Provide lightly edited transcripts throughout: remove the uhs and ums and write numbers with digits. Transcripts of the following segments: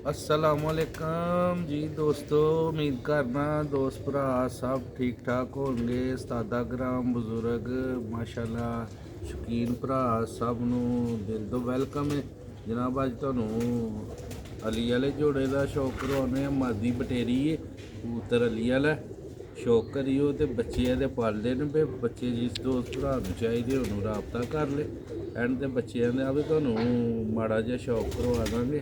असलामुअलैकुम जी दोस्तों, उम्मीद करना दोस्त भरा सब ठीक ठाक होंगे। उस्तादा ग्राम बजुर्ग माशाल्लाह शौकीन भरा सब नू दिल तो वेलकम है जनाब। अज तुहानू अली वाले जोड़े का शौक करवाने मादी बटेरी है कबूतर अली वाला शौक करियो तो बच्चे दे पालदे ने पे बच्चे जिस दोस्त भरा नू चाहिए उन्होंने राबता कर ले एंड ते बच्चों का भी तुहानू माड़ा जिहा शौक करवा देंगे।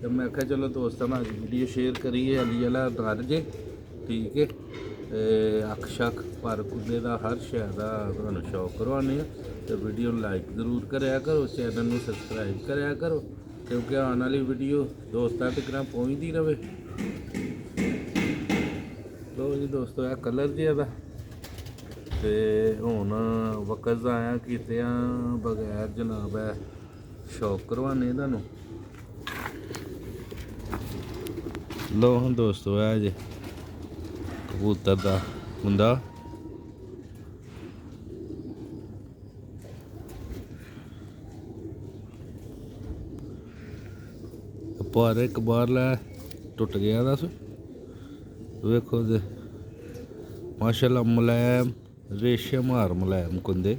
तो मैं आख्या चलो दोस्तों नाल वीडियो शेयर करिए अली वाला नर जे ठीक है। अख शक पर कुदे का हर शय का तुहानू शौक करवाने तो वीडियो लाइक जरूर कराया करो, चैनल में सबसक्राइब कराया करो क्योंकि आने वाली वीडियो दोस्तों तक पहुँचती रहे। लो जी दोस्तों यह कलर जिहा तो हुण वकत आया कित्या बगैर जनाब है शौक करवाने तुहानू। लो हम दोस्तों है जे कबूतर का मुंडा पर एक बारला टुट गया दस वेखो दे माशाल्लाह मुलायम रेशेमार मुलायम कुंदे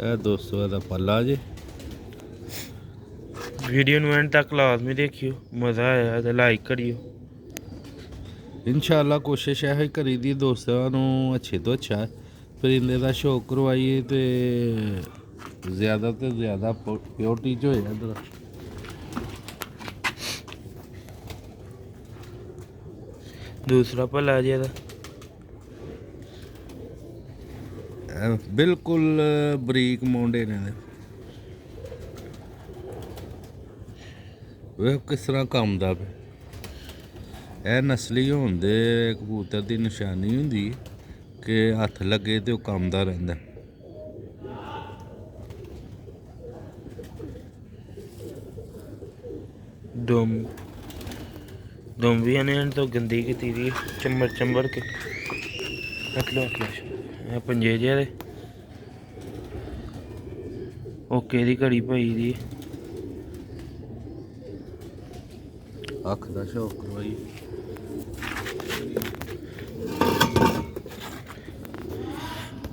है दोस्तों एदा पल्ला जे। वीडियो ਨੂੰ एंड तक लाजमी देखियो, मज़ा आया तो लाइक करियो। इंशाल्लाह कोशिश है करी दी दोस्तों अच्छे तो अच्छा परिंदे का शौक करवाइए तो ज़्यादा प्योरिटी जो है इधर दूसरा भला जी बिल्कुल बरीक मोंडे ने वे किस तरह कमदा पे यह नस्ली होंदे कबूतर की निशानी होंदी कि हथ लगे तो कमदा रहिंदा। दुम भी ने तो गंदी की दी चंबर के हथ लो पंजे जे ओके दी घड़ी पाई दी अख का शौक करवाई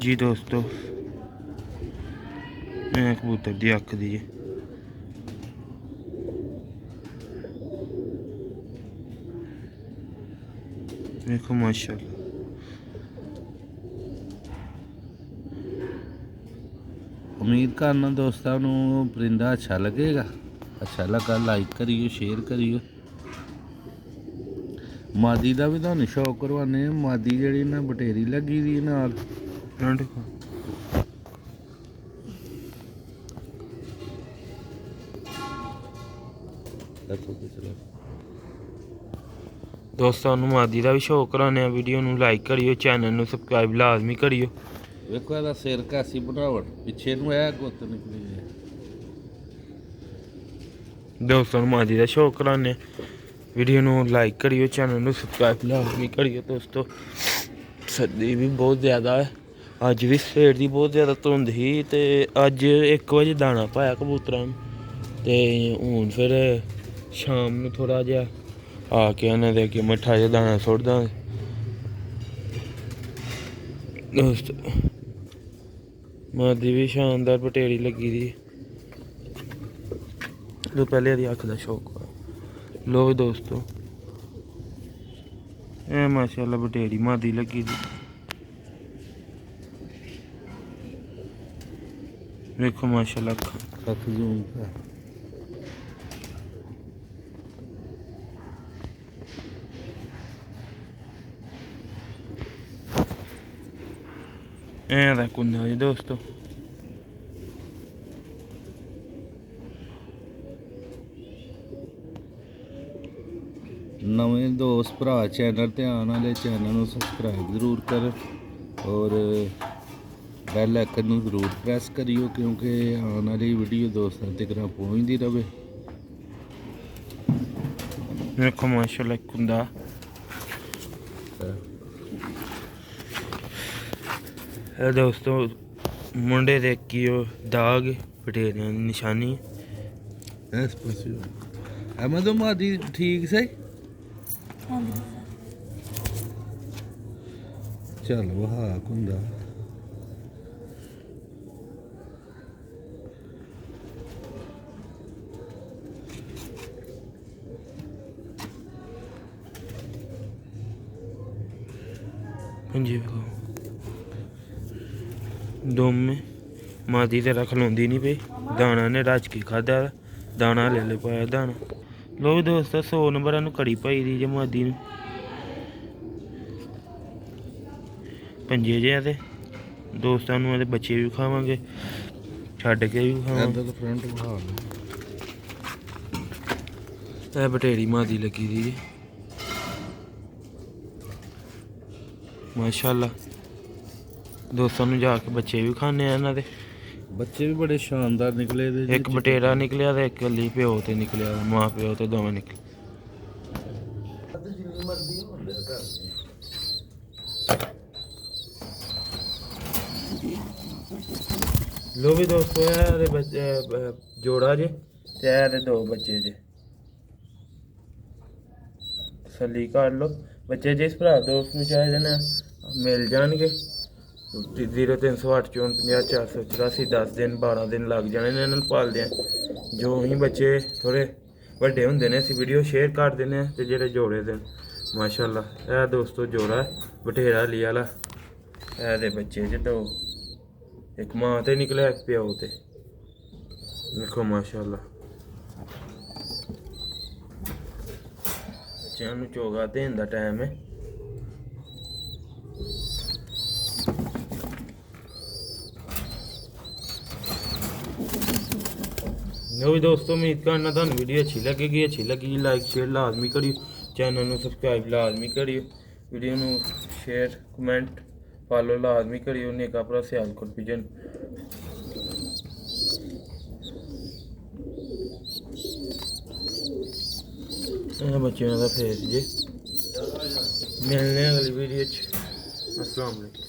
जी दोस्तों। मैं कबूतर दी अख दी देखो माशाल्लाह। उम्मीद करना दोस्तों परिंदा अच्छा लगेगा, अच्छा लगा लाइक करियो शेयर करियो। मादी का भी तुहानू शौक करवाने मादी जी ना बटेरी लगी दी नाल दोस्तों मादी का भी शौक कराने वीडियो ਨੂੰ लाइक करियो, चैनल ਨੂੰ सबसक्राइब लाजमी करियो। वेखो ਇਹਦਾ सिर कैसी बनावट पिछे ਨੂੰ है गुत्त निकली है। दोस्तों मादी का शौक कराने वीडियो ਨੂੰ लाइक करियो, चैनल ਨੂੰ सबसक्राइब लाजमी करियो। दोस्तों सर्दी भी बहुत ज़्यादा है, अज भी सवेर की बहुत ज़्यादा धुंध ही तो अज 1 बजे दाना पाया कबूतरां ते हूँ फिर शाम ਨੂੰ थोड़ा जिहा आके उन्हें दे के मिठा जिहा दाना सुट दा। दोस्त मादी भी शानदार बटेरी लगी दी तो पहले यदि अख का शौक लो दोस्तों ए माशाल्लाह बटेरी मादी लगी दी देखो माशाल्लाह अख जूम का ऐ कुंदा जी दोस्तों। नवे दोस्त भरा चैनल ते आने वाले चैनल को सबसक्राइब जरूर कर और बैल आइकन जरूर प्रेस करियो क्योंकि आने वाली वीडियो दोस्तों तक पहुँचती रहे। देखो माशाल्लाह कुंदा दोस्तों मुंडे देखियो दाग बटेरियां की निशानी ਇਸ ਪਾਸੇ ਅਮਦੋਂ ਮਾਦੀ ਠੀਕ ਸਹੀ ਚੱਲ ਵਹਾ ਕੁੰਦਾ पंजे दोमें मादी तेरा खलोंदी नहीं पई दाना ने रच के खादा दाना ले ले पाया दाना लो भी दोस्तों 100 नंबर कड़ी पाई दी जे मादी ने पंजे जे ते दोस्तों नूं बच्चे भी खावांगे छड्ड के भी खावांगे फ्रंट बहा ए बटेरी मादी लगी दी जी माशाअल्लाह दोस्तों नूं जाके बच्चे भी खाने इन्हां दे बच्चे भी बड़े शानदार निकले थे एक बटेरा निकलिया ते एक कली प्यो ते निकलिया मां प्यो ते दोवें निकले लो भी दोस्तों ये बच्चे जोड़ा जे ते ये दो बच्चे जे तसल्ली कर लो बच्चे जिस भरा दोस्त नूं चाहिदे ने मिल जाएंगे 0308 54 484 10 दिन 12 दिन लग जाने ने इन्हां नूं पालदे जो ही बच्चे थोड़े ਵੱਡੇ ਹੁੰਦੇ ਨੇ ਅਸੀਂ ਵੀਡੀਓ ਸ਼ੇਅਰ ਕਰ ਦਿੰਦੇ ਆ ਤੇ ਜਿਹੜੇ ਜੋੜੇ ਦੇ ਮਾਸ਼ਾਅੱਲਾ ਇਹ ਦੋਸਤੋ ਜੋੜਾ ਬਟੇਰਾ ਲਈ ਵਾਲਾ ਇਹ ਦੇ ਬੱਚੇ ਜੇ ਦੋ ਇੱਕ ਮਾਂ ਤੇ ਨਿਕਲਿਆ ਇੱਕ ਪਿਓ ਤੇ ਦੇਖੋ ਮਾਸ਼ਾਅੱਲਾ ਬੱਚਿਆਂ ਨੂੰ ਚੋਗਾ ਦੇਣ ਦਾ ਟਾਈਮ ਹੈ लो भी दोस्तों उम्मीद करना थानू वीडियो अच्छी लगी लाइक शेयर लाजमी करियो चैनल में सबसक्राइब लाजमी करियो वीडियो नू शेयर कमेंट फॉलो लाजमी करियो नेका भरा सियालकोट पिजन बच्चों का फेस जी मिलने अगली वीडियो अस्सलाम वालेकुम।